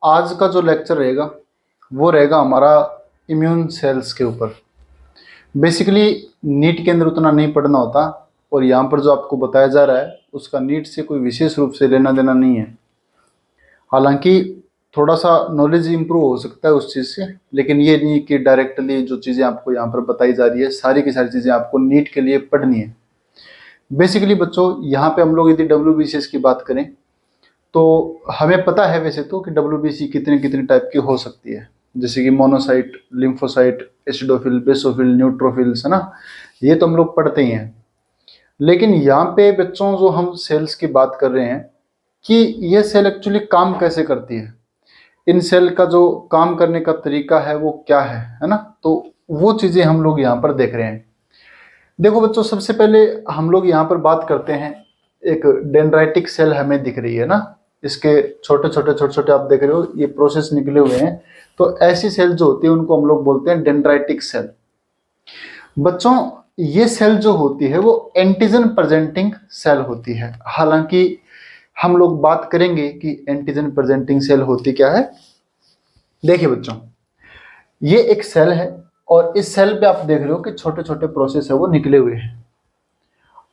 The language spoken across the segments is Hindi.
आज का जो लेक्चर रहेगा वो रहेगा हमारा इम्यून सेल्स के ऊपर। बेसिकली नीट के अंदर उतना नहीं पढ़ना होता और यहाँ पर जो आपको बताया जा रहा है उसका नीट से कोई विशेष रूप से लेना देना नहीं है। हालांकि थोड़ा सा नॉलेज इंप्रूव हो सकता है उस चीज़ से, लेकिन ये नहीं कि डायरेक्टली जो चीज़ें आपको यहाँ पर बताई जा रही है सारी की सारी चीज़ें आपको नीट के लिए पढ़नी है। बेसिकली बच्चों यहाँ पे हम लोग यदि WBCS की बात करें तो हमें पता है वैसे तो कि WBC कितने कितने टाइप की हो सकती है, जैसे कि monocyte, lymphocyte, acidophil, basophil, neutrophils, है ना, ये तो हम लोग पढ़ते ही हैं। लेकिन यहाँ पे बच्चों जो हम सेल्स की बात कर रहे हैं कि ये सेल एक्चुअली काम कैसे करती है, इन सेल का जो काम करने का तरीका है वो क्या है ना, तो वो चीज़ें हम लोग यहाँ पर देख रहे हैं। देखो बच्चों, सबसे पहले हम लोग यहाँ पर बात करते हैं, एक डेंड्राइटिक सेल हमें दिख रही है ना, इसके छोटे छोटे आप देख रहे हो ये प्रोसेस निकले हुए हैं। तो ऐसी सेल जो होती है उनको हम लोग बोलते हैं डेंड्राइटिक सेल। बच्चों ये सेल जो होती है वो एंटीजन प्रेजेंटिंग सेल होती है। हालांकि हम लोग बात करेंगे कि एंटीजन प्रेजेंटिंग सेल होती क्या है। देखिए बच्चों, ये एक सेल है और इस सेल पे आप देख रहे हो कि छोटे छोटे प्रोसेस है वो निकले हुए हैं।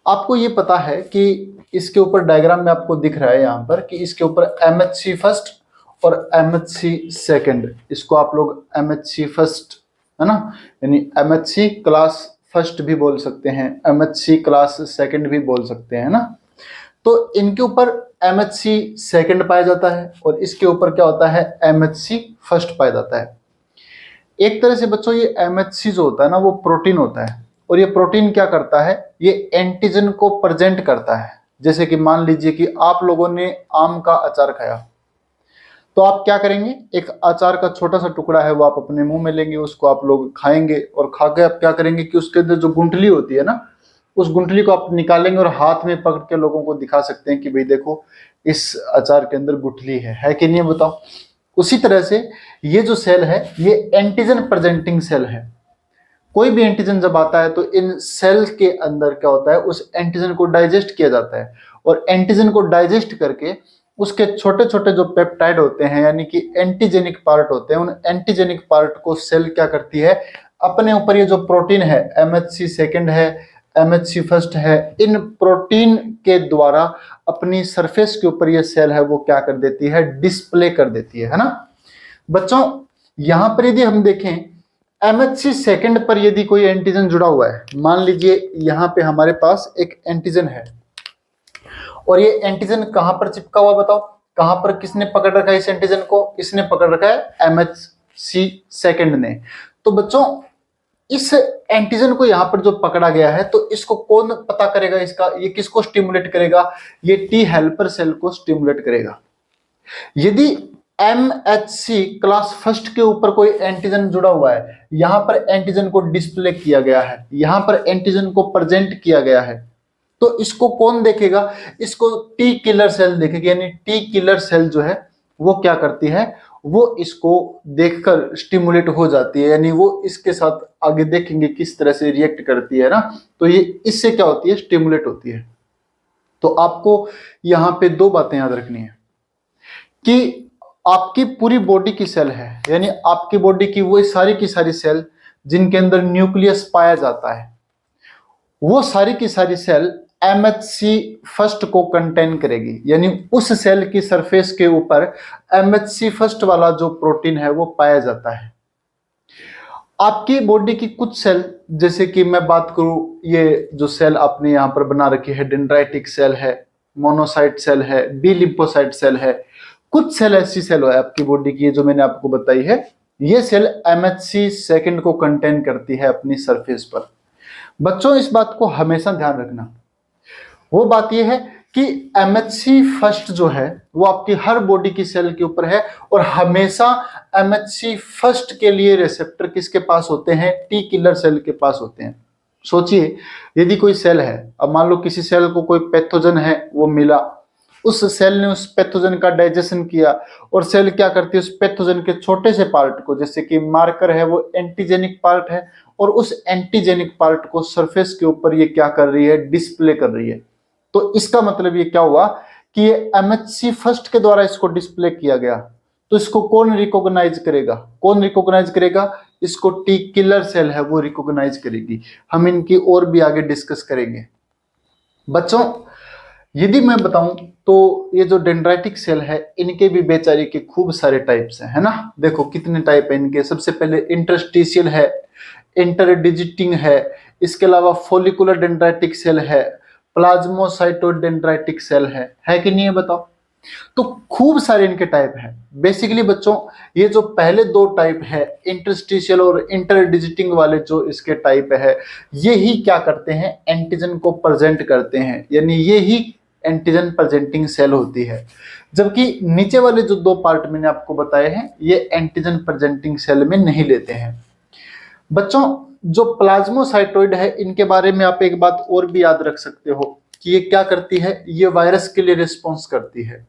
आपको ये पता है कि इसके ऊपर डायग्राम में आपको दिख रहा है यहाँ पर कि इसके ऊपर MHC फर्स्ट और MHC सेकंड, इसको आप लोग MHC फर्स्ट, है ना, यानी MHC क्लास फर्स्ट भी बोल सकते हैं, MHC क्लास सेकंड भी बोल सकते हैं ना। तो इनके ऊपर MHC सेकंड पाया जाता है और इसके ऊपर क्या होता है, MHC फर्स्ट पाया जाता है। एक तरह से बच्चों ये MHC जो होता है ना वो प्रोटीन होता है, और ये प्रोटीन क्या करता है, ये एंटीजन को प्रेजेंट करता है। जैसे कि मान लीजिए कि आप लोगों ने आम का अचार खाया, तो आप क्या करेंगे, एक अचार का छोटा सा टुकड़ा है वो आप अपने मुंह में लेंगे, उसको आप लोग खाएंगे और खा के आप क्या करेंगे कि उसके अंदर जो गुंठली होती है ना, उस गुंठली को आप निकालेंगे और हाथ में पकड़ के लोगों को दिखा सकते हैं कि भाई देखो इस अचार के अंदर गुठली है कि नहीं है, बताओ। उसी तरह से ये जो सेल है ये एंटीजन प्रेजेंटिंग सेल है। कोई भी एंटीजन जब आता है तो इन सेल के अंदर क्या होता है, उस एंटीजन को डाइजेस्ट किया जाता है और एंटीजन को डाइजेस्ट करके उसके छोटे छोटे जो पेप्टाइड होते हैं यानी कि एंटीजेनिक पार्ट होते हैं, उन एंटीजेनिक पार्ट को सेल क्या करती है, अपने ऊपर ये जो प्रोटीन है MHC सेकंड है, MHC फर्स्ट है, इन प्रोटीन के द्वारा अपनी सरफेस के ऊपर ये सेल है वो क्या कर देती है, डिस्प्ले कर देती है ना। बच्चों यहां पर यदि हम देखें MHC सेकंड पर यदि कोई एंटीजन जुड़ा हुआ है, मान लीजिए यहाँ पे हमारे पास एक एंटीजन है और ये एंटीजन कहां पर चिपका हुआ, बताओ कहां पर, किसने पकड़ रखा है इस एंटीजन को, इसने पकड़ रखा है MHC सेकंड ने। तो बच्चों इस एंटीजन को यहां पर जो पकड़ा गया है तो इसको कौन पता करेगा, इसका ये किसको स्टिमुलेट करेगा, ये टी हेल्पर सेल को स्टिमुलेट करेगा। यदि MHC क्लास फर्स्ट के ऊपर कोई एंटीजन जुड़ा हुआ है, यहां पर एंटीजन को डिस्प्ले किया गया है, यहां पर एंटीजन को प्रेजेंट किया गया है, तो इसको कौन देखेगा, इसको टी किलर सेल देखेगी। यानी टी किलर सेल जो है वो क्या करती है, वो इसको देखकर स्टिमुलेट हो जाती है, यानी वो इसके साथ आगे देखेंगे किस तरह से रिएक्ट करती है ना, तो ये इससे क्या होती है, स्टिमुलेट होती है। तो आपको यहां पे दो बातें याद रखनी है कि आपकी पूरी बॉडी की सेल है, यानी आपकी बॉडी की वो सारी की सारी सेल जिनके अंदर न्यूक्लियस पाया जाता है, वो सारी की सारी सेल MHC फर्स्ट को कंटेन करेगी, यानी उस सेल की सरफेस के ऊपर MHC फर्स्ट वाला जो प्रोटीन है वो पाया जाता है। आपकी बॉडी की कुछ सेल, जैसे कि मैं बात करूं, ये जो सेल आपने यहां पर बना रखी है, डेंड्राइटिक सेल है, मोनोसाइट सेल है, बी लिम्फोसाइट सेल है, कुछ सेल ऐसी सेल है आपकी बॉडी की जो मैंने आपको बताई है, ये सेल MHC सेकंड को कंटेन करती है अपनी सरफेस पर। बच्चों इस बात को हमेशा ध्यान रखना, वो बात यह है कि MHC फर्स्ट जो है वो आपकी हर बॉडी की सेल के ऊपर है और हमेशा MHC फर्स्ट के लिए रिसेप्टर किसके पास होते हैं, टी किलर सेल के पास होते हैं। सोचिए यदि कोई सेल है, अब मान लो किसी सेल को कोई पैथोजन है वो मिला, उस सेल ने उस पैथोजन का डाइजेशन किया और सेल क्या करती है, उस पैथोजन के छोटे से पार्ट को, जैसे कि मार्कर है वो एंटीजेनिक पार्ट है, और उस एंटीजेनिक पार्ट को सरफेस के ऊपर ये क्या कर रही है, डिस्प्ले कर रही है। तो इसका मतलब ये क्या हुआ कि ये MHC फर्स्ट के द्वारा इसको डिस्प्ले किया गया। तो इसको कौन रिकॉग्नाइज करेगा, कौन रिकॉग्नाइज करेगा? इसको टी किलर सेल है वो रिकॉग्नाइज करेगी। हम इनकी और भी आगे डिस्कस करेंगे। बच्चों यदि मैं बताऊं तो ये जो डेंड्राइटिक सेल है इनके भी बेचारे के खूब सारे टाइप्स हैं, है ना। देखो कितने टाइप है इनके। सबसे पहले इंटरस्टिशियल है, इंटरडिजिटिंग है, इसके अलावा फोलिकुलर डेंड्राइटिक सेल है, प्लाज्मोसाइटोइड डेंड्राइटिक सेल है कि नहीं है बताओ। तो खूब सारे इनके टाइप हैं। बेसिकली बच्चों ये जो पहले दो टाइप है इंटरस्टिशियल और इंटरडिजिटिंग वाले जो इसके टाइप है, ये ही क्या करते हैं, एंटीजन को प्रेजेंट करते हैं, यानी ये ही एंटीजन प्रेजेंटिंग सेल होती है। जबकि नीचे वाले जो दो पार्ट मैंने आपको बताए हैं ये एंटीजन प्रेजेंटिंग सेल में नहीं लेते हैं। बच्चों जो प्लाज्मोसाइटोइड है इनके बारे में आप एक बात और भी याद रख सकते हो कि ये क्या करती है, ये वायरस के लिए रिस्पॉन्स करती है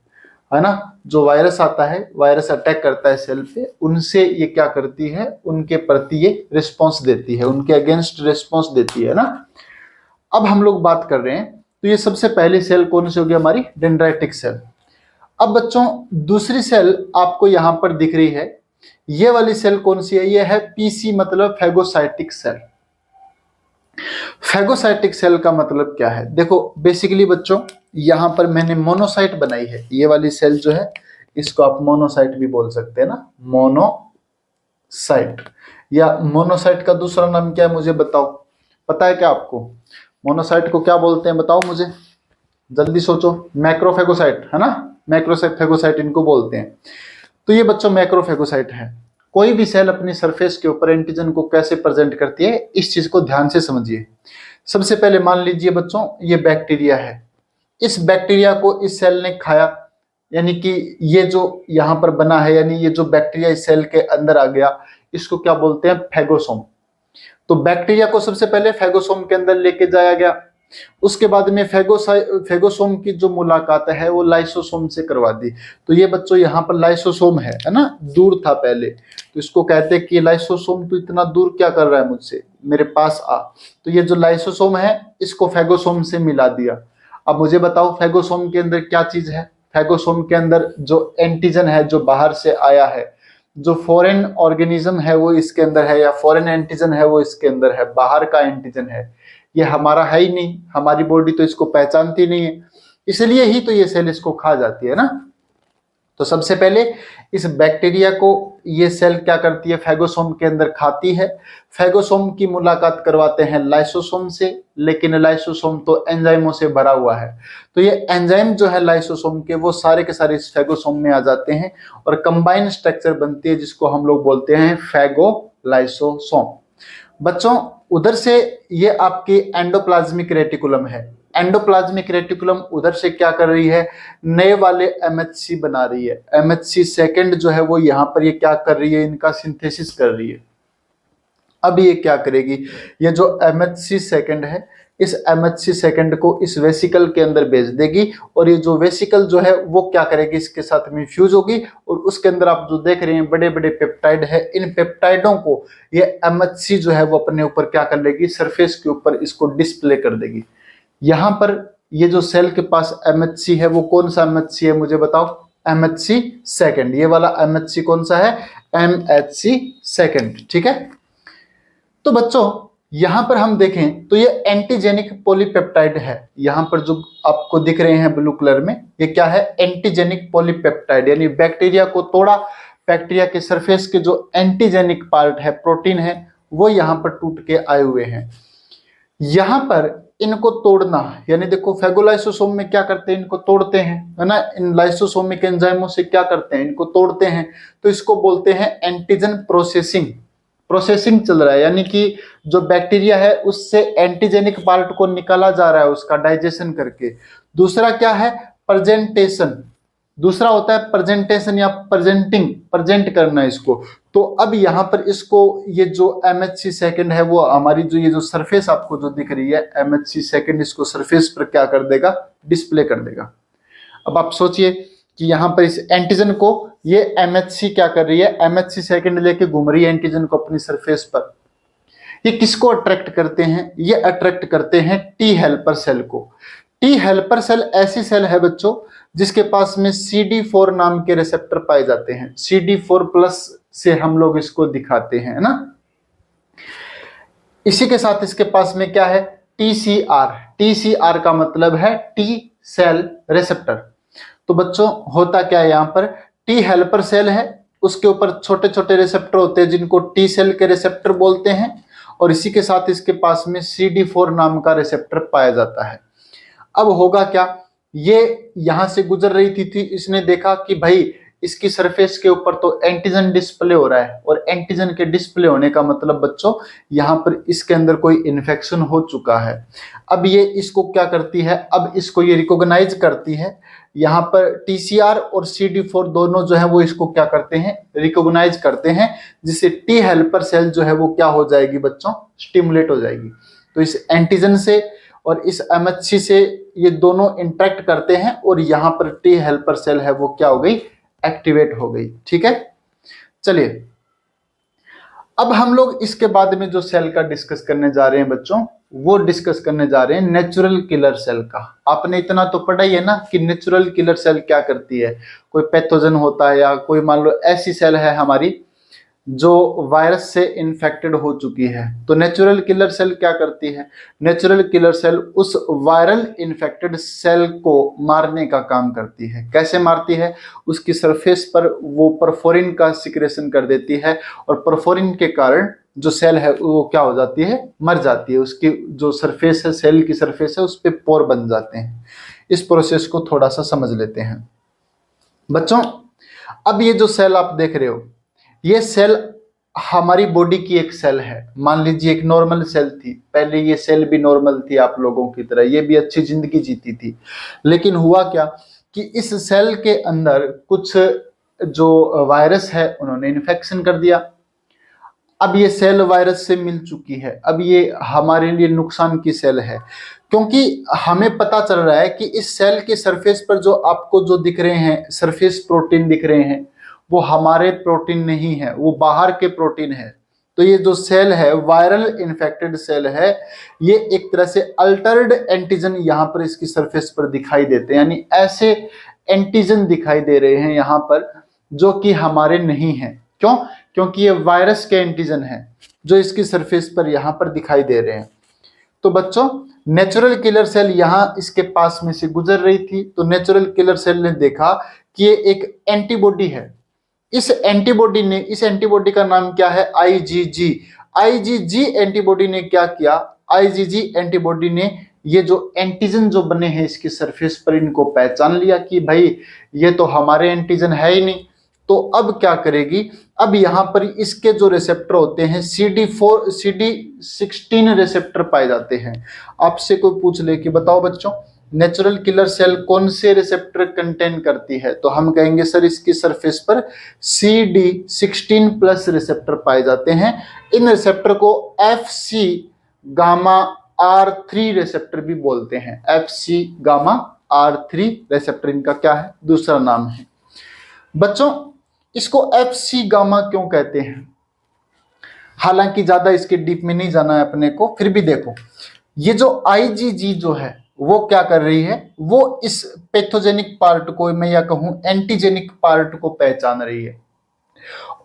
ना। जो वायरस आता है, वायरस अटैक करता है सेल पे, उनसे ये क्या करती है, उनके प्रति ये रिस्पॉन्स देती है, उनके अगेंस्ट रिस्पॉन्स देती है ना। अब हम लोग बात कर रहे हैं तो ये सबसे पहली सेल कौन सी होगी हमारी, डेंड्राइटिक सेल। अब बच्चों दूसरी सेल आपको यहां पर दिख रही है, ये वाली सेल कौन सी है, ये है पीसी मतलब फैगोसाइटिक सेल। फैगोसाइटिक सेल का मतलब क्या है, देखो बेसिकली बच्चों यहां पर मैंने मोनोसाइट बनाई है। ये वाली सेल जो है इसको आप मोनोसाइट भी बोल सकते हैं ना, मोनोसाइट। या मोनोसाइट का दूसरा नाम क्या है मुझे बताओ, पता है क्या आपको? मोनोसाइट को क्या बोलते हैं बताओ मुझे, जल्दी सोचो। मैक्रोफेगोसाइट है ना, मैक्रोफेगोसाइट इनको बोलते हैं। तो ये बच्चों मैक्रोफेगोसाइट है। कोई भी सेल अपनी सरफेस के ऊपर एंटीजन को कैसे प्रेजेंट करती है इस चीज को ध्यान से समझिए। सबसे पहले मान लीजिए बच्चों ये बैक्टीरिया है, इस बैक्टीरिया को इस सेल ने खाया, यानी कि ये जो यहां पर बना है, यानी ये जो बैक्टीरिया इस सेल के अंदर आ गया, इसको क्या बोलते हैं, फैगोसोम। तो बैक्टीरिया को सबसे पहले फैगोसोम के अंदर लेके जाया गया, उसके बाद में फैगोसोम की जो मुलाकात है वो लाइसोसोम से करवा दी। तो ये बच्चों यहाँ पर लाइसोसोम है ना, दूर था पहले, तो इसको कहते हैं कि लाइसोसोम तो इतना दूर क्या कर रहा है मुझसे, मेरे पास आ। तो ये जो लाइसोसोम है इसको फैगोसोम से मिला दिया। अब मुझे बताओ फैगोसोम के अंदर क्या चीज है, फैगोसोम के अंदर जो एंटीजन है जो बाहर से आया है, जो फॉरेन ऑर्गेनिज्म है वो इसके अंदर है, या फॉरेन एंटीजन है वो इसके अंदर है, बाहर का एंटीजन है, ये हमारा है ही नहीं, हमारी बॉडी तो इसको पहचानती नहीं है, इसलिए ही तो ये सेल इसको खा जाती है ना। तो सबसे पहले इस बैक्टीरिया को ये सेल क्या करती है, फैगोसोम के अंदर खाती है। फैगोसोम की मुलाकात करवाते हैं लाइसोसोम से, लेकिन लाइसोसोम तो एंजाइमों से भरा हुआ है, तो ये एंजाइम जो है लाइसोसोम के वो सारे के सारे इस फैगोसोम में आ जाते हैं और कंबाइंड स्ट्रक्चर बनती है जिसको हम लोग बोलते हैं फैगोलाइसोसोम। बच्चों उधर से ये आपकी एंडोप्लाज्मिक रेटिकुलम है, एंडोप्लाज्मिक रेटिकुलम उधर से क्या कर रही है, नए वाले एमएचसी बना रही है। एमएचसी सेकंड जो है वो यहाँ पर ये क्या कर रही है, इनका सिंथेसिस कर रही है। अब ये क्या करेगी, ये जो एमएचसी सेकंड है इस एमएचसी सेकंड को इस वेसिकल के अंदर भेज देगी, और ये जो वेसिकल जो है वो क्या करेगी, इसके साथ में फ्यूज होगी, और उसके अंदर आप जो देख रहे हैं बड़े बड़े पेप्टाइड है, इन पेप्टाइडों को ये एमएचसी जो है वो अपने ऊपर क्या कर लेगी, सरफेस के ऊपर इसको डिस्प्ले कर देगी। यहाँ पर ये जो सेल के पास एमएचसी है वो कौन सा एमएचसी है मुझे बताओ, एमएचसी सेकंड। ये वाला एमएचसी कौन सा है, एमएचसी सेकंड, ठीक है। तो बच्चों यहां पर हम देखें तो ये एंटीजेनिक पॉलीपेप्टाइड है, यहां पर जो आपको दिख रहे हैं ब्लू कलर में ये क्या है, एंटीजेनिक पॉलीपेप्टाइड, यानी बैक्टीरिया को तोड़ा, बैक्टीरिया के सरफेस के जो एंटीजेनिक पार्ट है, प्रोटीन है, वो यहां पर टूट के आए हुए हैं। यहां पर इनको तोड़ना, यानी देखो फैगोलाइसोसोम में क्या करते हैं, इनको तोड़ते हैं, है ना, इन लाइसोसोमिक एंजाइमों से क्या करते हैं, इनको तोड़ते हैं, तो इसको बोलते हैं एंटीजन प्रोसेसिंग। प्रोसेसिंग चल रहा है, यानी कि जो बैक्टीरिया है उससे एंटीजेनिक पार्ट को निकाला जा रहा है उसका डाइजेशन करके। दूसरा क्या है, प्रेजेंटेशन, दूसरा होता है प्रेजेंटेशन या प्रेजेंटिंग, प्रेजेंट करना इसको। तो अब यहाँ पर इसको ये जो एमएचसी सेकंड है वो हमारी जो ये जो सरफेस आपको जो दिख रही है एमएचसी सेकंड, इसको सरफेस पर क्या कर देगा, डिस्प्ले कर देगा। अब आप सोचिए कि यहाँ पर इस एंटीजन को ये एमएचसी क्या कर रही है, एमएचसी सेकंड लेके घूम रही है एंटीजन को अपनी सरफेस पर। ये किसको अट्रैक्ट करते हैं, ये अट्रैक्ट करते हैं टी हेल्पर सेल को। टी हेल्पर सेल ऐसी सेल है बच्चों जिसके पास में CD4 नाम के रिसेप्टर पाए जाते हैं। CD4+ से हम लोग इसको दिखाते हैं, है ना। इसी के साथ इसके पास में क्या है, TCR। TCR का मतलब है टी सेल रिसेप्टर। तो बच्चों होता क्या है, यहाँ पर टी हेल्पर सेल है, उसके ऊपर छोटे छोटे रिसेप्टर होते हैं जिनको टी सेल के रिसेप्टर बोलते हैं, और इसी के साथ इसके पास में CD4 नाम का रिसेप्टर पाया जाता है। अब होगा क्या, ये यहां से गुजर रही थी, इसने देखा कि भाई इसकी सरफेस के ऊपर तो एंटीजन डिस्प्ले हो रहा है, और एंटीजन के डिस्प्ले होने का मतलब बच्चों यहाँ पर इसके अंदर कोई इन्फेक्शन हो चुका है। अब ये इसको क्या करती है, अब इसको ये रिकॉग्नाइज करती है, यहाँ पर TCR और CD4 दोनों जो है वो इसको क्या करते हैं, रिकॉग्नाइज करते हैं, जिससे टी हेल्पर सेल जो है वो क्या हो जाएगी बच्चों, स्टिमुलेट हो जाएगी। तो इस एंटीजन से और इस MHC से ये दोनों इंटरेक्ट करते हैं, और यहाँ पर टी हेल्पर सेल है वो क्या हो गई, एक्टिवेट हो गई। ठीक है, चलिए अब हम लोग इसके बाद में जो सेल का डिस्कस करने जा रहे हैं बच्चों, वो डिस्कस करने जा रहे हैं नेचुरल किलर सेल का। आपने इतना तो पढ़ा ही है ना कि नेचुरल किलर सेल क्या करती है। कोई पैथोजन होता है या कोई मान लो ऐसी सेल है हमारी जो वायरस से इन्फेक्टेड हो चुकी है, तो नेचुरल किलर सेल क्या करती है, नेचुरल किलर सेल उस वायरल इन्फेक्टेड सेल को मारने का काम करती है। कैसे मारती है, उसकी सरफेस पर वो परफोरिन का सिक्रेशन कर देती है, और परफोरिन के कारण जो सेल है वो क्या हो जाती है, मर जाती है। उसकी जो सरफेस है, सेल की सरफेस है, उस पर पोर बन जाते हैं। इस प्रोसेस को थोड़ा सा समझ लेते हैं बच्चों। अब ये जो सेल आप देख रहे हो, ये सेल हमारी बॉडी की एक सेल है। मान लीजिए एक नॉर्मल सेल थी, पहले ये सेल भी नॉर्मल थी आप लोगों की तरह, ये भी अच्छी जिंदगी जीती थी। लेकिन हुआ क्या कि इस सेल के अंदर कुछ जो वायरस है उन्होंने इन्फेक्शन कर दिया। अब ये सेल वायरस से मिल चुकी है, अब ये हमारे लिए नुकसान की सेल है, क्योंकि हमें पता चल रहा है कि इस सेल के सरफेस पर जो आपको जो दिख रहे हैं सरफेस प्रोटीन दिख रहे हैं, वो हमारे प्रोटीन नहीं है, वो बाहर के प्रोटीन है। तो ये जो सेल है, वायरल इन्फेक्टेड सेल है, ये एक तरह से अल्टर्ड एंटीजन यहाँ पर इसकी सरफेस पर दिखाई देते हैं, यानी ऐसे एंटीजन दिखाई दे रहे हैं यहाँ पर जो कि हमारे नहीं हैं। क्यों? क्योंकि ये वायरस के एंटीजन है जो इसकी सरफेस पर यहाँ पर दिखाई दे रहे हैं। तो बच्चों नेचुरल किलर सेल यहाँ इसके पास में से गुजर रही थी, तो नेचुरल किलर सेल ने देखा कि ये एक एंटीबॉडी है। इस एंटीबॉडी का नाम क्या है, IgG। IgG एंटीबॉडी ने क्या किया, IgG एंटीबॉडी ने ये जो एंटीजन जो बने हैं इसकी सरफेस पर, इनको पहचान लिया कि भाई ये तो हमारे एंटीजन है ही नहीं। तो अब क्या करेगी, अब यहाँ पर इसके जो रिसेप्टर होते हैं CD16 रिसेप्टर पाए जाते हैं। आपसे कोई पूछ ले कि बताओ बच्चों नेचुरल किलर सेल कौन से रिसेप्टर कंटेन करती है, तो हम कहेंगे सर इसकी सरफेस पर CD16+ रिसेप्टर पाए जाते हैं। इन रिसेप्टर को FC गामा R3 रिसेप्टर भी बोलते हैं। FC गामा R3 रिसेप्टर इनका क्या है, दूसरा नाम है। बच्चों इसको FC गामा क्यों कहते हैं, हालांकि ज्यादा इसके डीप में नहीं जाना है अपने को, फिर भी देखो ये जो IgG जो है वो क्या कर रही है, वो इस पैथोजेनिक पार्ट को, मैं या कहूं एंटीजेनिक पार्ट को पहचान रही है।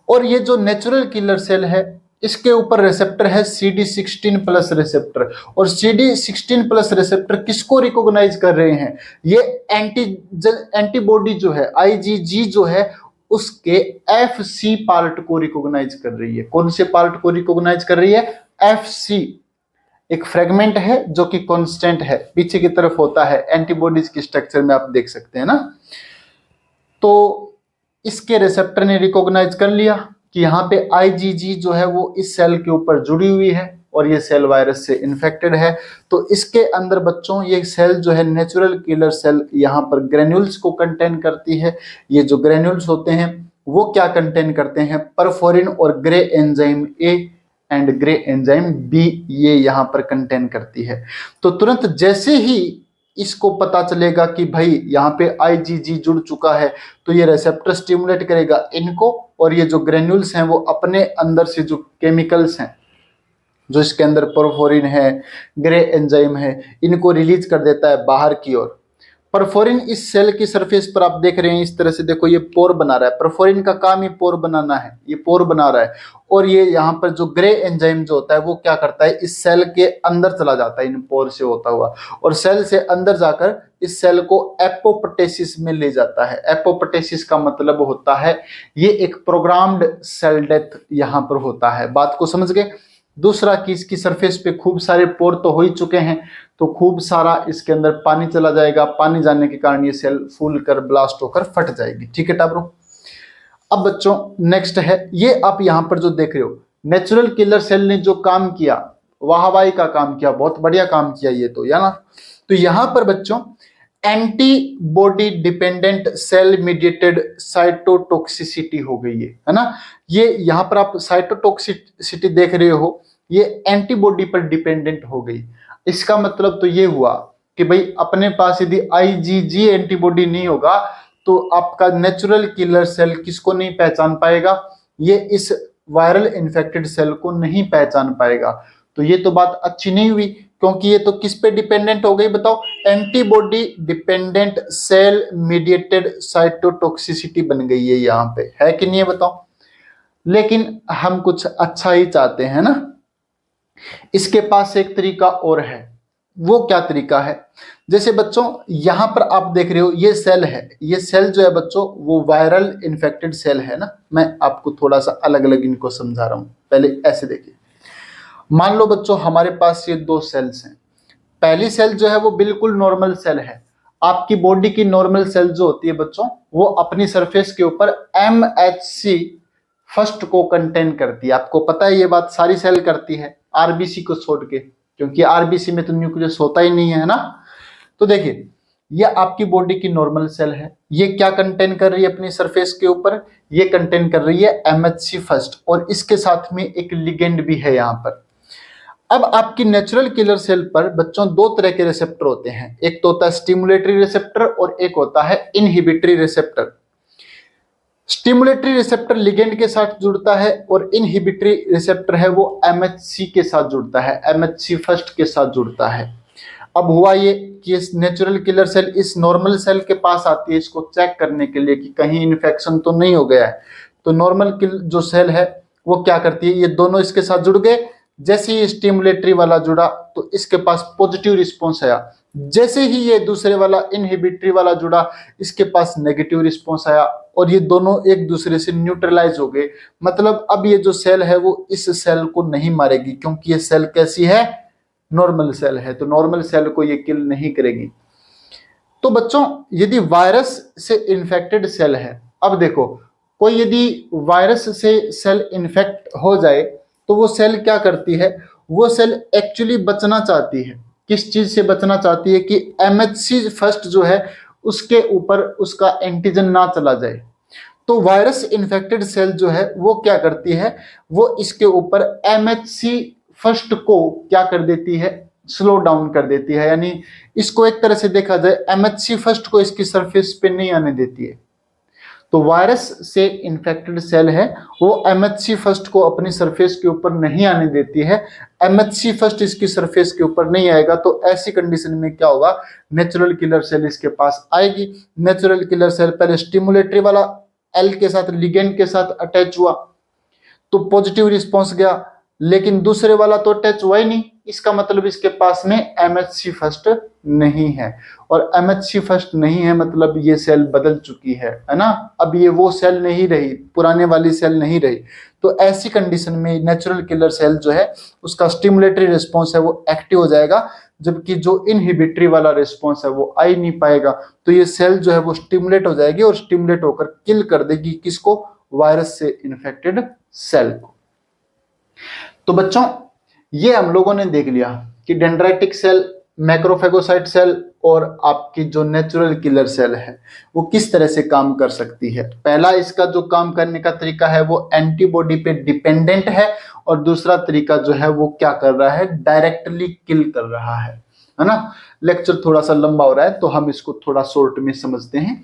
और ये जो नेचुरल किलर सेल है इसके ऊपर रिसेप्टर है CD16+ रिसेप्टर, और CD16+ रिसेप्टर किसको रिकॉग्नाइज कर रहे हैं, ये एंटीबॉडी जो है IgG जो है उसके FC पार्ट को रिकॉग्नाइज कर रही है। कौन से पार्ट को रिकॉग्नाइज कर रही है, FC। एक फ्रेगमेंट है जो कि कांस्टेंट है, पीछे की तरफ होता है, एंटीबॉडीज के स्ट्रक्चर में आप देख सकते हैं ना। तो इसके रिसेप्टर ने रिकॉग्नाइज कर लिया कि यहाँ पे IgG जो है वो इस सेल के ऊपर जुड़ी हुई है और ये सेल वायरस से इन्फेक्टेड है। तो इसके अंदर बच्चों ये सेल जो है नेचुरल किलर सेल यहाँ पर ग्रेन्यूल्स को कंटेन करती है। ये जो ग्रेन्यूल्स होते हैं वो क्या कंटेन करते हैं, परफोरिन और grey enzyme A and grey enzyme B, ये यहाँ पर कंटेन करती है। तो तुरंत जैसे ही इसको पता चलेगा कि भाई यहाँ पे IgG जुड़ चुका है, तो ये रिसेप्टर स्टिमुलेट करेगा इनको, और ये जो ग्रेन्यूल्स हैं वो अपने अंदर से जो केमिकल्स हैं, जो इसके अंदर परफोरिन है, ग्रे एंजाइम है, इनको रिलीज कर देता है बाहर की ओर। परफोरिन इस सेल की सरफेस पर आप देख रहे हैं इस तरह से, देखो ये पोर बना रहा है। परफोरिन का काम ही पोर बनाना है, ये पोर बना रहा है। और ये यहाँ पर जो ग्रे एंजाइम जो होता है वो क्या करता है, इस सेल के अंदर चला जाता है इन पोर से होता हुआ, और सेल से अंदर जाकर इस सेल को एपोप्टोसिस में ले जाता है। एपोप्टोसिस का मतलब होता है ये एक प्रोग्राम्ड सेल डेथ यहाँ पर होता है। बात को समझ गए। दूसरा कि इसकी सरफेस पे खूब सारे पोर तो हो ही चुके हैं, तो खूब सारा इसके अंदर पानी चला जाएगा। पानी जाने के कारण ये सेल फूल कर ब्लास्ट होकर फट जाएगी। ठीक है टाबरो। अब बच्चों नेक्स्ट है, ये आप यहां पर जो देख रहे हो नेचुरल किलर सेल ने जो काम किया, वाहवाही का काम किया, बहुत बढ़िया काम किया ये तो, या ना। तो यहां पर बच्चों antibody dependent cell mediated cytotoxicity हो गई है ना। ये यहां पर आप साइटोटॉक्सिसिटी देख रहे हो, ये एंटीबॉडी पर डिपेंडेंट हो गई। इसका मतलब तो ये हुआ कि भाई अपने पास यदि आईजीजी एंटीबॉडी नहीं होगा तो आपका नेचुरल किलर सेल किसको नहीं पहचान पाएगा, ये इस वायरल इन्फेक्टेड सेल को नहीं पहचान पाएगा। तो ये तो बात अच्छी नहीं हुई, क्योंकि ये तो किस पे डिपेंडेंट हो गई बताओ, antibody dependent cell mediated cytotoxicity बन गई है यहाँ पे, है कि नहीं है बताओ। लेकिन हम कुछ अच्छा ही चाहते हैं ना। इसके पास एक तरीका और है। वो क्या तरीका है, जैसे बच्चों यहां पर आप देख रहे हो ये सेल है, ये सेल जो है बच्चों वो वायरल इन्फेक्टेड सेल है ना। मैं आपको थोड़ा सा अलग अलग इनको समझा रहा हूं। पहले ऐसे देखिए, मान लो बच्चों हमारे पास ये दो सेल्स हैं। पहली सेल जो है वो बिल्कुल नॉर्मल सेल है। आपकी बॉडी की नॉर्मल सेल जो होती है बच्चों, वो अपनी सरफेस के ऊपर MHC फर्स्ट को कंटेन करती है। आपको पता है ये बात, सारी सेल करती है आरबीसी को छोड़ के, क्योंकि आरबीसी में तो न्यूक्लियस होता ही नहीं है ना। तो देखिए ये आपकी बॉडी की नॉर्मल सेल है, ये क्या कंटेन कर रही है अपनी सरफेस के ऊपर, ये कंटेन कर रही है MHC फर्स्ट, और इसके साथ में एक लिगेंड भी है यहाँ पर। अब आपकी नेचुरल किलर सेल पर बच्चों दो तरह के रिसेप्टर होते हैं, एक तो होता है स्टिमुलेटरी रिसेप्टर और एक होता है inhibitory receptor. Stimulatory receptor ligand के साथ जुड़ता है और इनहिबिटरी रिसेप्टर है वो MHC के साथ जुड़ता है, MHC फर्स्ट के साथ जुड़ता है। अब हुआ ये कि इस नेचुरल किलर सेल इस नॉर्मल सेल के पास आती है इसको चेक करने के लिए कि कहीं इन्फेक्शन तो नहीं हो गया है। तो नॉर्मल जो सेल है वो क्या करती है, ये दोनों इसके साथ जुड़ गए। जैसे ही स्टिमुलेटरी वाला जुड़ा तो इसके पास पॉजिटिव रिस्पॉन्स आया, जैसे ही ये दूसरे वाला इनहिबिटरी वाला जुड़ा इसके पास नेगेटिव रिस्पॉन्स आया, और ये दोनों एक दूसरे से न्यूट्रलाइज हो गए। मतलब अब ये जो सेल है वो इस सेल को नहीं मारेगी, क्योंकि ये सेल कैसी है, नॉर्मल सेल है, तो नॉर्मल सेल को ये किल नहीं करेगी। तो बच्चों यदि वायरस से इन्फेक्टेड सेल है, अब देखो कोई यदि वायरस से सेल इन्फेक्ट हो जाए तो वो सेल क्या करती है, वो सेल एक्चुअली बचना चाहती है। किस चीज से बचना चाहती है कि MHC फर्स्ट जो है उसके ऊपर उसका एंटीजन ना चला जाए। तो वायरस इन्फेक्टेड सेल जो है वो क्या करती है, वो इसके ऊपर MHC फर्स्ट को क्या कर देती है, स्लो डाउन कर देती है। यानी इसको एक तरह से देखा जाए MHC फर्स्ट को इसकी सरफेस पे नहीं आने देती है। तो वायरस से इन्फेक्टेड सेल है वो MHC फर्स्ट को अपनी सरफेस के ऊपर नहीं आने देती है। MHC फर्स्ट इसकी सरफेस के ऊपर नहीं आएगा तो ऐसी कंडीशन में क्या होगा, नेचुरल किलर सेल इसके पास आएगी। नेचुरल किलर सेल पहले स्टिमुलेटरी वाला L के साथ लिगेंड के साथ अटैच हुआ तो पॉजिटिव रिस्पॉन्स गया, लेकिन दूसरे वाला तो अटैच हुआ ही नहीं। इसका मतलब इसके पास में MHC फर्स्ट नहीं है, और MHC फर्स्ट नहीं है मतलब ये सेल बदल चुकी है ना। अब ये वो सेल नहीं रही, पुराने वाली सेल नहीं रही। तो ऐसी कंडीशन में नेचुरल किलर सेल जो है उसका स्टिमुलेटरी रिस्पॉन्स है वो एक्टिव हो जाएगा, जबकि जो इनहिबिटरी वाला रिस्पॉन्स है वो आ ही नहीं पाएगा। तो ये सेल जो है वो स्टिमुलेट हो जाएगी और स्टिमुलेट होकर किल कर देगी किसको, वायरस से इन्फेक्टेड सेल को। तो बच्चों ये हम लोगों ने देख लिया कि डेंड्राइटिक सेल, मैक्रोफेगोसाइट सेल और आपकी जो नेचुरल किलर सेल है वो किस तरह से काम कर सकती है। पहला इसका जो काम करने का तरीका है वो एंटीबॉडी पे डिपेंडेंट है, और दूसरा तरीका जो है वो क्या कर रहा है, डायरेक्टली किल कर रहा है ना। लेक्चर थोड़ा सा लंबा हो रहा है तो हम इसको थोड़ा शॉर्ट में समझते हैं।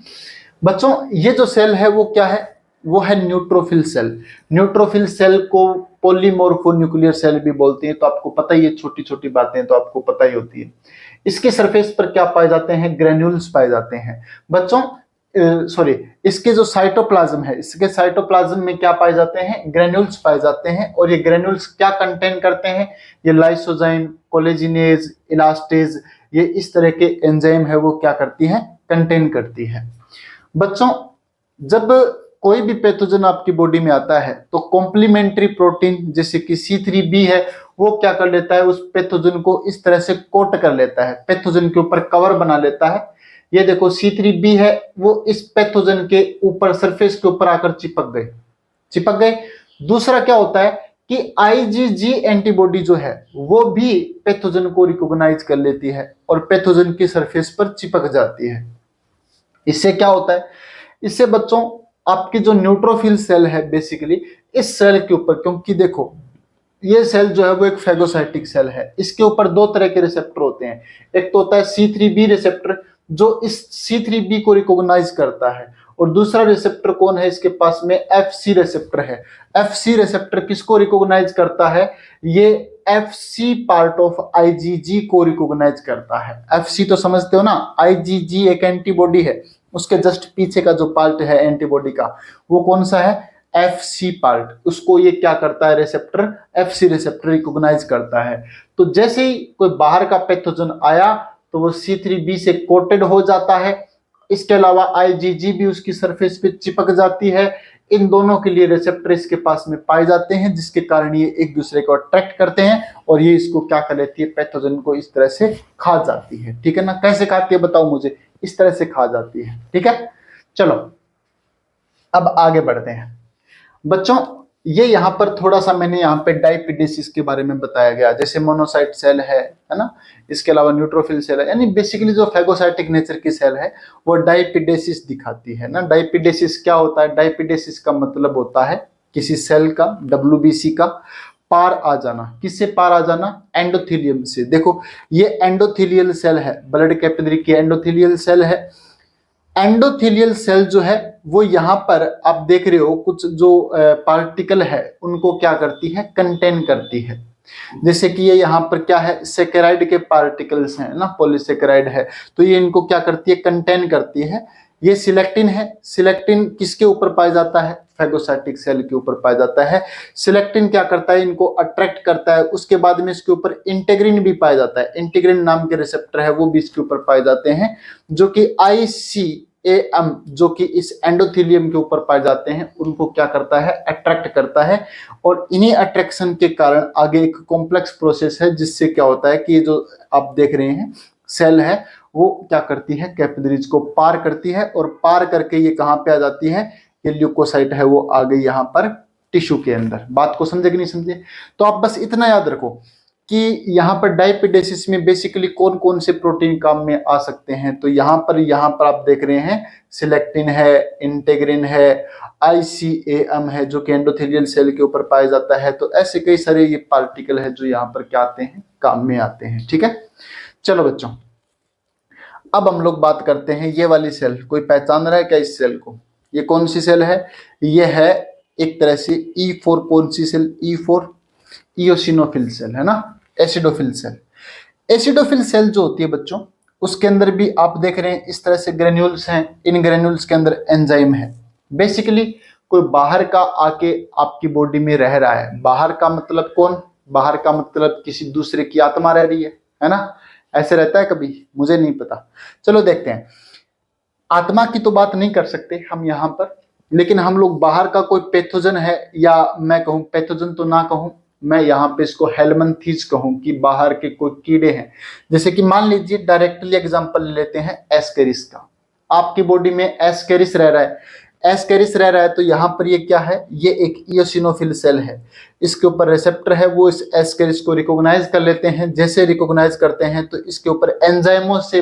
बच्चों ये जो सेल है वो क्या है, वो है न्यूट्रोफिल सेल। न्यूट्रोफिल सेल को पॉलीमॉर्फोन्यूक्लियर सेल भी बोलते हैं, तो आपको पता ही है, छोटी छोटी बातें तो आपको पता ही होती है। इसके सरफेस पर क्या पाए जाते हैं, ग्रेन्यूल्स पाए जाते हैं बच्चों। सॉरी, इसके जो साइटोप्लाज्म है, इसके साइटोप्लाज्म में क्या पाए जाते हैं, ग्रेन्यूल्स पाए जाते हैं। और ये ग्रेन्यूल्स क्या कंटेन करते हैं, ये लाइसोजाइम, कोलेजिनेज, इलास्टेज, ये इस तरह के एंजाइम है वो क्या करती है, कंटेन करती है। बच्चों जब कोई भी पैथोजन आपकी बॉडी में आता है तो कॉम्प्लीमेंट्री प्रोटीन जैसे कि C3b है, वो क्या कर लेता है, उस पैथोजन को इस तरह से कोट कर लेता है, पैथोजन के ऊपर कवर बना लेता है। ये देखो C3b है, वो इस पैथोजन के ऊपर सरफेस के ऊपर आकर चिपक गए। दूसरा क्या होता है कि IgG एंटीबॉडी जो है वो भी पैथोजन को रिकॉग्नाइज कर लेती है और पैथोजन की सरफेस पर चिपक जाती है। इससे क्या होता है, इससे बच्चों आपकी जो न्यूट्रोफिल सेल है बेसिकली इस सेल के ऊपर, क्योंकि देखो ये सेल जो है वो एक फेगोसाइटिक सेल है, इसके ऊपर दो तरह के रिसेप्टर होते हैं। एक तो होता है C3b रिसेप्टर जो इस C3b को रिकॉग्नाइज करता है, और दूसरा रिसेप्टर कौन है इसके पास में, FC रिसेप्टर है। FC रिसेप्टर किसको रिकॉग्नाइज करता है, ये FC पार्ट ऑफ IgG को रिकॉग्नाइज करता है। FC तो समझते हो ना, IgG एक एंटीबॉडी है, उसके जस्ट पीछे का जो पार्ट है एंटीबॉडी का वो कौन सा है, FC पार्ट, उसको ये क्या करता है, रिसेप्टर FC रिसेप्टर रिकॉग्नाइज करता है। तो जैसे ही कोई बाहर का पैथोजन आया तो वो C3b से कोटेड हो जाता है, इसके अलावा IgG भी उसकी सरफेस पे चिपक जाती है। इन दोनों के लिए रिसेप्टर इसके पास में पाए जाते हैं, जिसके कारण ये एक दूसरे को अट्रैक्ट करते हैं और ये इसको क्या कर लेती है, पैथोजन को इस तरह से खा जाती है। ठीक है ना, कैसे खाती है बताओ मुझे, इस तरह से खा जाती है। ठीक है, चलो अब आगे बढ़ते हैं बच्चों। ये यहाँ पर थोड़ा सा मैंने यहाँ पे डाइपिडेसिस के बारे में बताया गया, जैसे मोनोसाइट सेल है ना, इसके अलावा न्यूट्रोफिल सेल है, यानी बेसिकली जो फेगोसाइटिक नेचर की सेल है वो डाइपिडेसिस दिखाती है ना। डाइपिडेसिस क्या होता है, डाइपिडेसिस का मतलब होता है किसी सेल का, WBC का पार आ जाना। किससे पार आ जाना, एंडोथेलियम से। देखो ये एंडोथेलियल सेल है, ब्लड कैपिलरी की एंडोथेलियल सेल है। एंडोथेलियल सेल जो है वो यहाँ पर आप देख रहे हो कुछ जो पार्टिकल है उनको क्या करती है, कंटेन करती है। जैसे कि ये यहाँ पर क्या है, सेकेराइड के पार्टिकल्स हैं ना, पॉलीसेकेराइड है, तो ये इनको क्या करती है, कंटेन करती है। ये सिलेक्टिन है, सिलेक्टिन किसके ऊपर पाया जाता है, फेगोसाइटिक सेल के ऊपर पाया जाता है। सिलेक्टिन क्या करता है, इनको अट्रैक्ट करता है। उसके बाद में इसके ऊपर इंटीग्रिन भी पाया जाता है, इंटीग्रिन नाम के रिसेप्टर है वो भी इसके ऊपर पाए जाते हैं, जो कि ICAM जो कि इस एंडोथेलियम के ऊपर पाए जाते हैं, उनको क्या करता है, अट्रैक्ट करता है। और इन्हीं अट्रैक्शन के कारण आगे एक कॉम्प्लेक्स प्रोसेस है, जिससे क्या होता है कि ये जो आप देख रहे हैं सेल है वो क्या करती है, कैपिलरीज को पार करती है, और पार करके ये कहाँ पे आ जाती है, ये ल्यूकोसाइट है वो आ गई यहाँ पर टिश्यू के अंदर। बात को समझे कि नहीं समझे, तो आप बस इतना याद रखो कि यहाँ पर डाइपिडेसिस में बेसिकली कौन कौन से प्रोटीन काम में आ सकते हैं। तो यहाँ पर आप देख रहे हैं सिलेक्टिन है, इंटीग्रिन है, ICAM है जो कि एंडोथेलियल सेल के ऊपर पाया जाता है। तो ऐसे कई सारे ये पार्टिकल है जो यहाँ पर क्या आते हैं, काम में आते हैं। ठीक है, चलो बच्चों अब हम लोग बात करते हैं ये वाली सेल। कोई पहचान रहा है क्या इस सेल को, ये कौन सी सेल है, ये है एक तरह से E4, कौन सी सेल, E4 इयोसिनोफिल सेल है ना, एसिडोफिल सेल। एसिडोफिल सेल जो होती है बच्चों, उसके अंदर भी आप देख रहे हैं इस तरह से ग्रेन्यूल्स हैं, इन ग्रेन्यूल्स के अंदर एंजाइम है। बेसिकली कोई बाहर का आके आपकी बॉडी में रह रहा है, बाहर का मतलब कौन, बाहर का मतलब किसी दूसरे की आत्मा रह रही है ना, ऐसे रहता है कभी, मुझे नहीं पता। चलो देखते हैं, आत्मा की तो बात नहीं कर सकते हम यहाँ पर, लेकिन हम लोग बाहर का कोई पैथोजन है, या मैं कहूँ पैथोजन तो ना कहूँ, मैं यहाँ पे इसको हेलमंथीज कहूँ कि बाहर के कोई कीड़े हैं। जैसे कि मान लीजिए डायरेक्टली एग्जांपल लेते हैं एस्केरिस का, आपकी बॉडी में एस्केरिस रह रहा है, एस्केरिस रह रहा है, तो यहाँ पर ये क्या है, ये एक इयोसिनोफिल सेल है, इसके ऊपर रिसेप्टर है, वो इस एस्केरिस को रिकॉग्नाइज कर लेते हैं। जैसे रिकॉग्नाइज करते हैं तो इसके ऊपर एंजाइमों से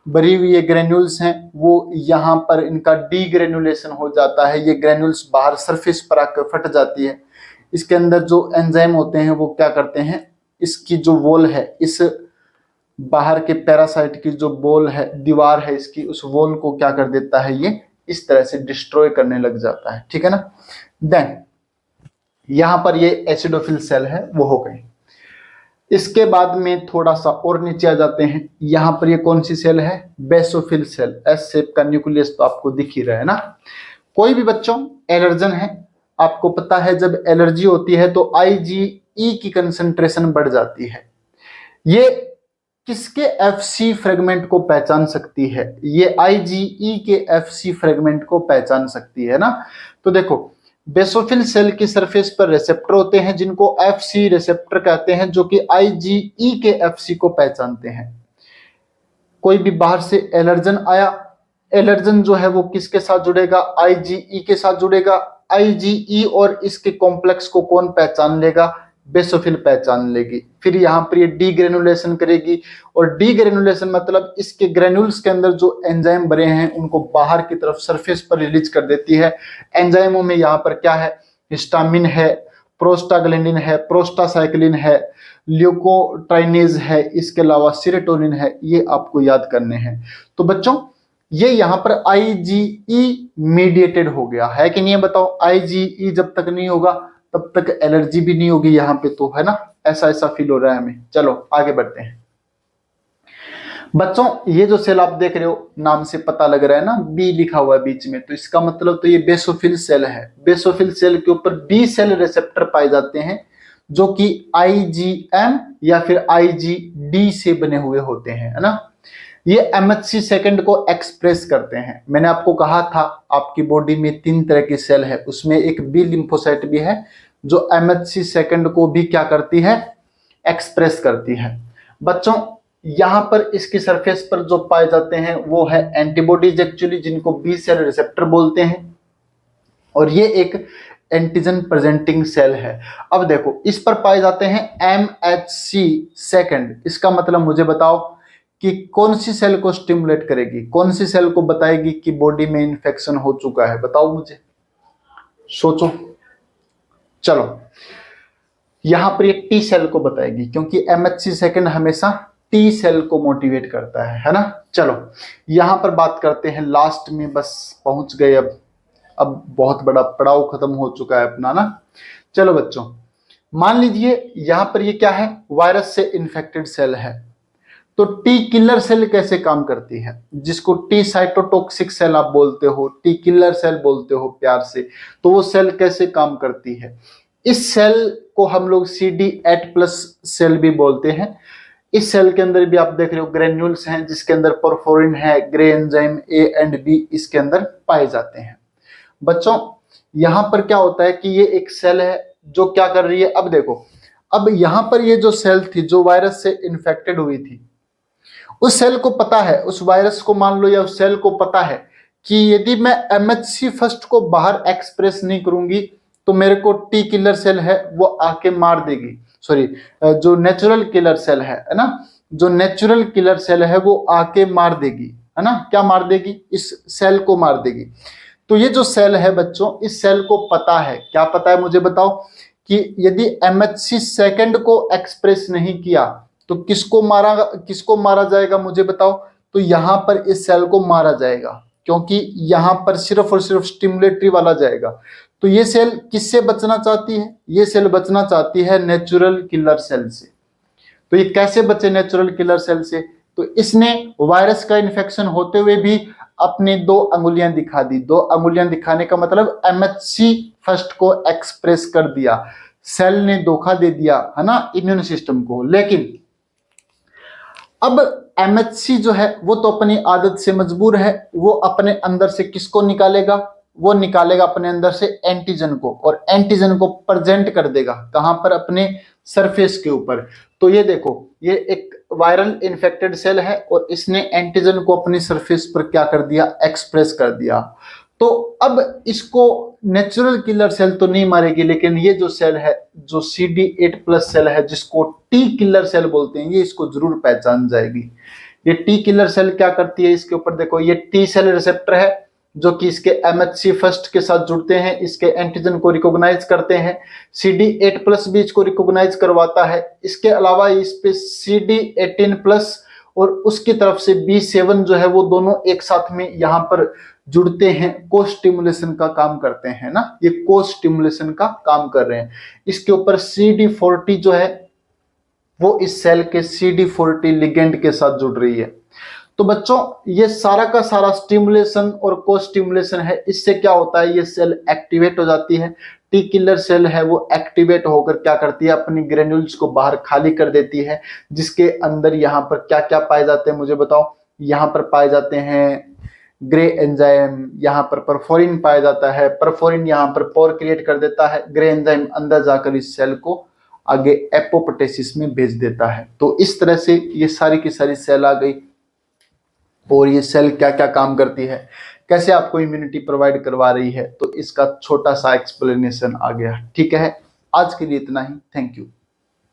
भरी हुई ये ग्रेन्यूल्स हैं, वो यहाँ पर इनका डीग्रेनुलेशन हो जाता है, ये ग्रेन्यूल्स बाहर सरफेस पर आकर फट जाती है। इसके अंदर जो एंजाइम होते हैं वो क्या करते हैं, इसकी जो वॉल है, इस बाहर के पैरासाइट की जो वॉल है, दीवार है इसकी, उस वॉल को क्या कर देता है, ये इस तरह से डिस्ट्रॉय करने लग जाता है, ठीक है ना। देन यहां पर ये एसिडोफिल सेल है वो हो गए। इसके बाद में थोड़ा सा और नीचे आ जाते हैं, यहां पर ये कौन सी सेल है, बेसोफिल सेल। एस शेप का न्यूक्लियस तो आपको दिख ही रहा है ना। कोई भी बच्चों एलर्जन है, आपको पता है जब एलर्जी होती है तो IgE की कंसंट्रेशन बढ़ जाती है। ये किसके FC फ्रेगमेंट को पहचान सकती है, ये IgE के FC फ्रेगमेंट को पहचान सकती है ना। तो देखो बेसोफिल सेल की सरफेस पर रिसेप्टर होते हैं जिनको FC रिसेप्टर कहते हैं, जो कि IgE के FC को पहचानते हैं। कोई भी बाहर से एलर्जन आया, एलर्जन जो है वो किसके साथ जुड़ेगा, IgE के साथ जुड़ेगा। IgE और इसके कॉम्प्लेक्स को कौन पहचान लेगा, बेसोफिल पहचान लेगी। फिर यहाँ पर ये डीग्रेनुलेशन करेगी, और डीग्रेनुलेशन मतलब इसके ग्रेन्यूल्स के अंदर जो एंजाइम भरे हैं उनको बाहर की तरफ सरफेस पर रिलीज कर देती है। एंजाइमों में यहाँ पर क्या है, हिस्टामिन है, प्रोस्टाग्लैंडिन है, प्रोस्टासाइक्लिन है, ल्यूकोट्राइनेज है, इसके अलावा सेरोटोनिन है, ये आपको याद करने हैं। तो बच्चों ये यहाँ पर IgE मीडिएटेड हो गया है कि नहीं, बताओ। IgE जब तक नहीं होगा तब तक एलर्जी भी नहीं होगी यहाँ पे, तो है ना, ऐसा ऐसा फील हो रहा है हमें। चलो आगे बढ़ते हैं बच्चों। ये जो सेल आप देख रहे हो, नाम से पता लग रहा है ना, बी लिखा हुआ है बीच में, तो इसका मतलब तो ये बेसोफिल सेल है। बेसोफिल सेल के ऊपर बी सेल रिसेप्टर पाए जाते हैं जो कि IgM या फिर IgD से बने हुए होते हैं, है ना। ये MHC सेकंड को एक्सप्रेस करते हैं। मैंने आपको कहा था आपकी बॉडी में 3 तरह की सेल है, उसमें एक बी लिम्फोसाइट भी है जो MHC सेकंड को भी क्या करती है, एक्सप्रेस करती है। बच्चों यहां पर इसकी सरफेस पर जो पाए जाते हैं वो है एंटीबॉडीज एक्चुअली, जिनको बी सेल रिसेप्टर बोलते हैं, और ये एक एंटीजन प्रेजेंटिंग सेल है। अब देखो इस पर पाए जाते हैं MHC सेकंड। इसका मतलब मुझे बताओ कि कौन सी सेल को स्टिमुलेट करेगी, कौन सी सेल को बताएगी कि बॉडी में इंफेक्शन हो चुका है, बताओ मुझे, सोचो। चलो यहां पर ये टी सेल को बताएगी, क्योंकि MHC सेकंड हमेशा टी सेल को मोटिवेट करता है ना। चलो यहां पर बात करते हैं, लास्ट में बस पहुंच गए। अब बहुत बड़ा पड़ाव खत्म हो चुका है अपना ना। चलो बच्चों मान लीजिए यहां पर ये क्या है, वायरस से इन्फेक्टेड सेल है। तो टी किलर सेल कैसे काम करती है, जिसको टी साइटोटॉक्सिक सेल आप बोलते हो, टी किलर सेल बोलते हो प्यार से, तो वो सेल कैसे काम करती है। इस सेल को हम लोग CD8+ सेल भी बोलते हैं। इस सेल के अंदर भी आप देख रहे हो ग्रेन्यूल्स हैं, जिसके अंदर पोरफोरिन है, grey enzyme A and B इसके अंदर पाए जाते हैं। बच्चों यहां पर क्या होता है कि ये एक सेल है जो क्या कर रही है, अब देखो, अब यहां पर ये जो सेल थी जो वायरस से इन्फेक्टेड हुई थी, उस सेल को पता है, उस वायरस को मान लो या उस सेल को पता है कि यदि मैं MHC फर्स्ट को बाहर एक्सप्रेस नहीं करूंगी तो मेरे को टी किलर सेल है वो आके मार देगी। सॉरी, जो नेचुरल किलर सेल है ना, जो नेचुरल किलर सेल है वो आके मार देगी, है ना। क्या मार देगी, इस सेल को मार देगी। तो ये जो सेल है बच्चों, इस सेल को पता है, क्या पता है मुझे बताओ, कि यदि MHC सेकंड को एक्सप्रेस नहीं किया तो किसको मारा जाएगा मुझे बताओ। तो यहां पर इस सेल को मारा जाएगा, क्योंकि यहां पर सिर्फ और सिर्फ स्टिमुलेटरी वाला जाएगा। तो ये सेल किससे बचना चाहती है, ये सेल बचना चाहती है नेचुरल किलर सेल से। तो ये कैसे बचे नेचुरल किलर सेल से, तो इसने वायरस का इन्फेक्शन होते हुए भी अपनी 2 अंगुलियां दिखा दी। 2 अंगुलियां दिखाने का मतलब MHC फर्स्ट को एक्सप्रेस कर दिया, सेल ने धोखा दे दिया, है ना, इम्यून सिस्टम को। लेकिन अब MHC जो है वो तो अपनी आदत से मजबूर है, वो अपने अंदर से किसको निकालेगा, वो निकालेगा अपने अंदर से एंटीजन को, और एंटीजन को प्रेजेंट कर देगा कहां पर, अपने सरफेस के ऊपर। तो ये देखो ये एक वायरल इन्फेक्टेड सेल है और इसने एंटीजन को अपनी सरफेस पर क्या कर दिया, एक्सप्रेस कर दिया। तो अब इसको नेचुरल किलर सेल तो नहीं मारेगी, लेकिन ये जो सेल है, जो CD8+ सेल है, जिसको टी किलर सेल बोलते हैं, ये इसको जरूर पहचान जाएगी। ये टी किलर सेल क्या करती है, इसके ऊपर देखो ये टी सेल रिसेप्टर है जो कि इसके MHC फर्स्ट के साथ जुड़ते हैं, इसके एंटीजन को रिकॉग्नाइज करते हैं। CD8+ भी इसको रिकॉग्नाइज करवाता है। इसके अलावा इस पे CD18+ और उसकी तरफ से B7 जो है वो दोनों एक साथ में यहाँ पर जुड़ते हैं, को स्टिमुलेशन का काम करते हैं ना, ये को स्टिमुलेशन का काम कर रहे हैं। इसके ऊपर CD40 जो है वो इस सेल के CD40 लिगेंड के साथ जुड़ रही है। तो बच्चों ये सारा का सारा स्टिमुलेशन और को स्टिमुलेशन है, इससे क्या होता है, ये सेल एक्टिवेट हो जाती है। टी किलर सेल है वो एक्टिवेट होकर क्या करती है, अपनी ग्रेन्यूल्स को बाहर खाली कर देती है, जिसके अंदर यहाँ पर क्या क्या पाए जाते हैं मुझे बताओ। यहाँ पर पाए जाते हैं ग्रे एंजाइम, यहाँ पर परफोरिन पाया जाता है, परफोरिन यहाँ पर पोर क्रिएट कर देता है, ग्रे एंजाइम अंदर जाकर इस सेल को आगे एपोप्टोसिस में भेज देता है। तो इस तरह से ये सारी की सारी सेल आ गई। और ये सेल क्या क्या काम करती है, कैसे आपको इम्यूनिटी प्रोवाइड करवा रही है, तो इसका छोटा सा एक्सप्लेनेशन आ गया। ठीक है, आज के लिए इतना ही। Thank you.